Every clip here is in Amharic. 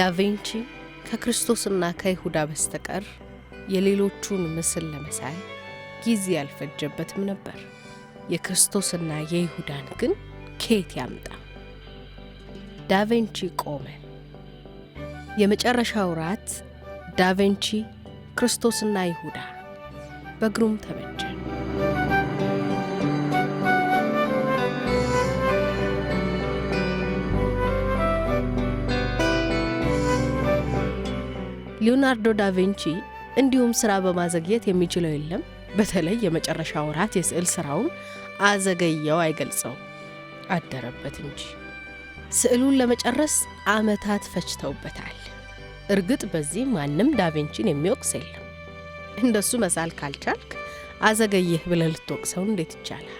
ዳቪንቺ ከክርስቶስና ከይሁዳ በስተቀር የሌሎቹን ምስል ለመሳል ጊዜ ያልፈጀበትም ነበር። የክርስቶስና የይሁዳን ግን ከየት ያምጣ? ዳቪንቺ ቆመ። የመጨረሻው ራት ዳቪንቺ፣ ክርስቶስና ይሁዳ በግሩም ተበጀ። ሊዮናርዶ ዳቪንቺ እንዲሁም ሥራ በማዘግየት የሚችለው የለም። በተለይ የመጨረሻው ራት የስዕል ሥራውን አዘገየው አይገልጸው አደረበት እንጂ ስዕሉን ለመጨረስ ዓመታት ፈጅተውበታል። እርግጥ በዚህ ማንም ዳቪንቺን የሚወቅስ የለም። እንደሱ መሳል ካልቻልክ አዘገየህ ብለህ ልትወቅሰው እንዴት ይቻላል?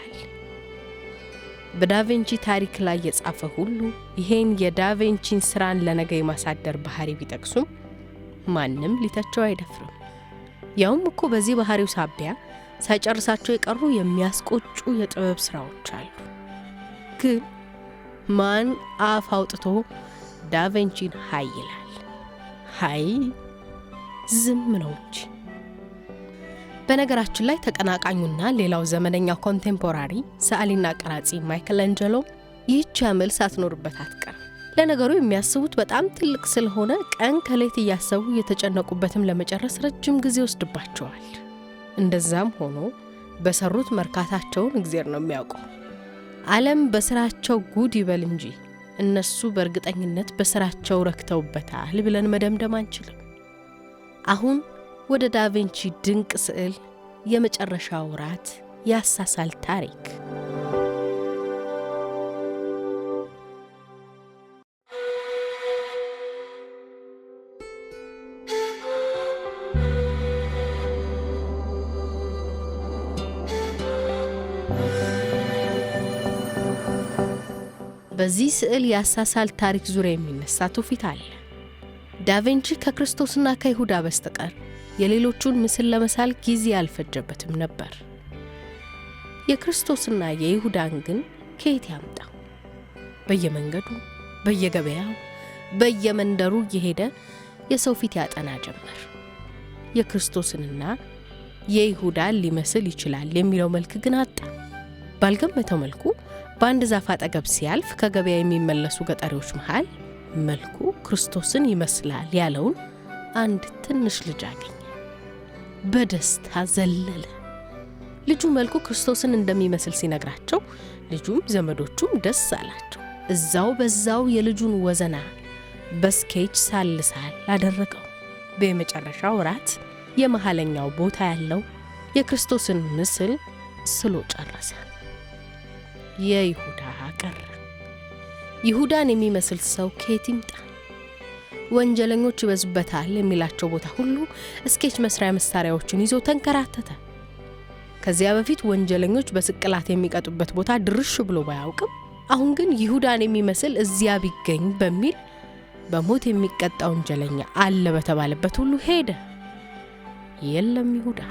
በዳቪንቺ ታሪክ ላይ የጻፈ ሁሉ ይሄን የዳቪንቺን ሥራን ለነገ የማሳደር ባህሪ ቢጠቅሱም ማንም ሊተቸው አይደፍርም። ያውም እኮ በዚህ ባህሪው ሳቢያ ሳይጨርሳቸው የቀሩ የሚያስቆጩ የጥበብ ሥራዎች አሉ። ግን ማን አፍ አውጥቶ ዳቪንቺን ሃይ ይላል? ሃይ ዝም ነው እንጂ። በነገራችን ላይ ተቀናቃኙና ሌላው ዘመነኛ ኮንቴምፖራሪ ሰዓሊና ቀራጺ ማይክላንጀሎ ይህች አመል ሳትኖርበት አትቀርም። ለነገሩ የሚያስቡት በጣም ትልቅ ስለሆነ ቀን ከሌት እያሰቡ የተጨነቁበትም ለመጨረስ ረጅም ጊዜ ወስድባቸዋል። እንደዛም ሆኖ በሰሩት መርካታቸውን እግዚአብሔር ነው የሚያውቀው። ዓለም በስራቸው ጉድ ይበል እንጂ እነሱ በእርግጠኝነት በስራቸው ረክተውበታል ብለን መደምደም አንችልም። አሁን ወደ ዳቪንቺ ድንቅ ስዕል የመጨረሻው ራት ያሳሳል ታሪክ። በዚህ ስዕል ያሳሳል ታሪክ ዙሪያ የሚነሳ ትውፊት አለ። ዳቪንቺ ከክርስቶስና ከይሁዳ በስተቀር የሌሎቹን ምስል ለመሳል ጊዜ አልፈጀበትም ነበር። የክርስቶስና የይሁዳን ግን ከየት ያምጣ? በየመንገዱ፣ በየገበያው፣ በየመንደሩ እየሄደ የሰው ፊት ያጠና ጀመር። የክርስቶስንና የይሁዳን ሊመስል ይችላል የሚለው መልክ ግን አጣ። ባልገመተው መልኩ በአንድ ዛፍ አጠገብ ሲያልፍ ከገበያ የሚመለሱ ገጠሪዎች መሃል መልኩ ክርስቶስን ይመስላል ያለውን አንድ ትንሽ ልጅ አገኘ። በደስታ ዘለለ። ልጁ መልኩ ክርስቶስን እንደሚመስል ሲነግራቸው ልጁም ዘመዶቹም ደስ አላቸው። በዛው የልጁን ወዘና በስኬች ሳልሳል አደረገው። በመጨረሻው ራት የመሃለኛው ቦታ ያለው የክርስቶስን ምስል ስሎ ጨረሰ። የይሁዳ ቀረ። ይሁዳን የሚመስል ሰው ከየት ይምጣ? ወንጀለኞች ይበዙበታል የሚላቸው ቦታ ሁሉ ስኬች መስሪያ መሳሪያዎችን ይዞ ተንከራተተ። ከዚያ በፊት ወንጀለኞች በስቅላት የሚቀጡበት ቦታ ድርሽ ብሎ ባያውቅም አሁን ግን ይሁዳን የሚመስል እዚያ ቢገኝ በሚል በሞት የሚቀጣ ወንጀለኛ አለ በተባለበት ሁሉ ሄደ። የለም ይሁዳ።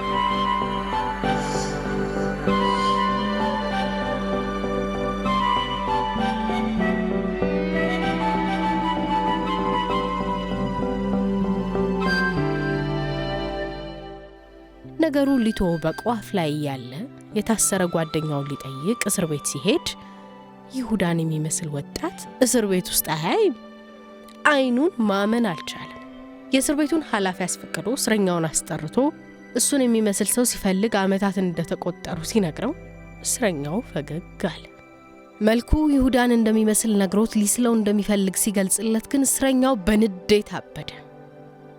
ነገሩ ሊቶ በቋፍ ላይ ያለ የታሰረ ጓደኛውን ሊጠይቅ እስር ቤት ሲሄድ ይሁዳን የሚመስል ወጣት እስር ቤት ውስጥ አያይም። አይኑን ማመን አልቻለም። የእስር ቤቱን ኃላፊ አስፈቅዶ እስረኛውን አስጠርቶ እሱን የሚመስል ሰው ሲፈልግ ዓመታትን እንደተቆጠሩ ሲነግረው እስረኛው ፈገግ አለ። መልኩ ይሁዳን እንደሚመስል ነግሮት ሊስለው እንደሚፈልግ ሲገልጽለት ግን እስረኛው በንዴት አበደ።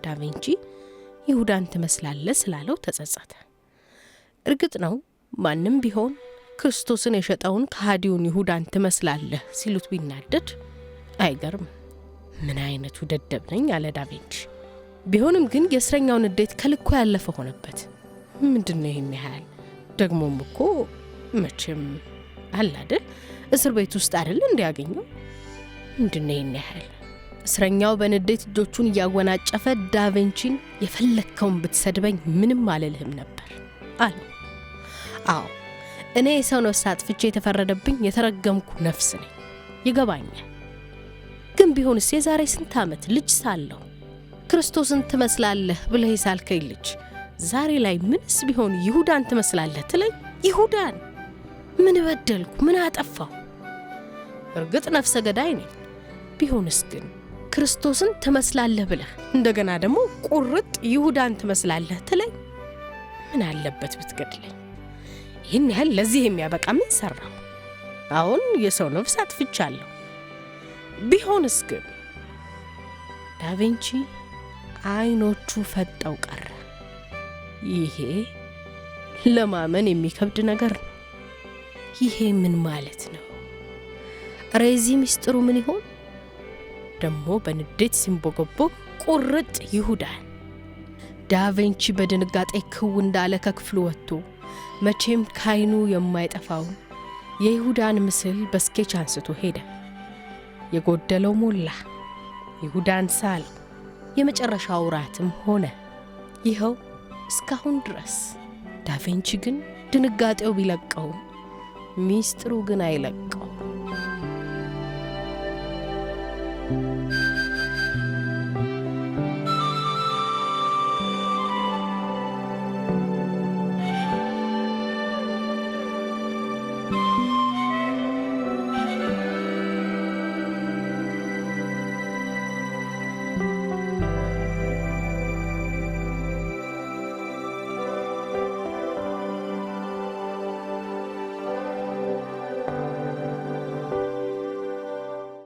ዳቪንቺ ይሁዳን ትመስላለህ ስላለው ተጸጸተ። እርግጥ ነው ማንም ቢሆን ክርስቶስን የሸጠውን ከሃዲውን ይሁዳን ትመስላለህ ሲሉት ቢናደድ አይገርም። ምን አይነቱ ደደብ ነኝ አለ ዳቪንቺ። ቢሆንም ግን የእስረኛው ንዴት ከልኩ ያለፈ ሆነበት። ምንድነው ይሄን ያህል? ደግሞም እኮ መቼም አላደል እስር ቤት ውስጥ አይደል እንዲያገኘው? ምንድነው ይሄን ያህል? እስረኛው በንዴት እጆቹን እያወናጨፈ ዳቪንቺን የፈለከውን ብትሰድበኝ ምንም አልልህም ነበር አለ። አዎ እኔ የሰው ነፍስ አጥፍቼ የተፈረደብኝ የተረገምኩ ነፍስ ነኝ፣ ይገባኛል። ግን ቢሆንስ የዛሬ ስንት ዓመት ልጅ ሳለሁ ክርስቶስን ትመስላለህ ብለህ የሳልከኝ ልጅ ዛሬ ላይ ምንስ ቢሆን ይሁዳን ትመስላለህ ትለኝ? ይሁዳን ምን በደልኩ? ምን አጠፋው? እርግጥ ነፍሰ ገዳይ ነኝ። ቢሆንስ ግን ክርስቶስን ትመስላለህ ብለህ እንደገና ደግሞ ቁርጥ ይሁዳን ትመስላለህ ትለኝ? ምን አለበት ብትገድለኝ? ይህን ያህል ለዚህ የሚያበቃ ምን ሰራው? አሁን የሰው ነፍስ አጥፍቻለሁ። ቢሆንስ ግን ዳቪንቺ አይኖቹ ፈጠው ቀረ። ይሄ ለማመን የሚከብድ ነገር ነው። ይሄ ምን ማለት ነው? ሬዚ ሚስጥሩ ምን ይሆን? ደሞ በንዴት ሲንቦገቦግ ቁርጥ ይሁዳን። ዳቪንቺ በድንጋጤ ክው እንዳለ ከክፍሉ ወጥቶ መቼም ካይኑ የማይጠፋውን የይሁዳን ምስል በስኬች አንስቶ ሄደ። የጎደለው ሞላ። ይሁዳን ሳለው። የመጨረሻው ራትም ሆነ። ይኸው እስካሁን ድረስ። ዳቪንቺ ግን ድንጋጤው ቢለቀው ሚስጥሩ ግን አይለቀው።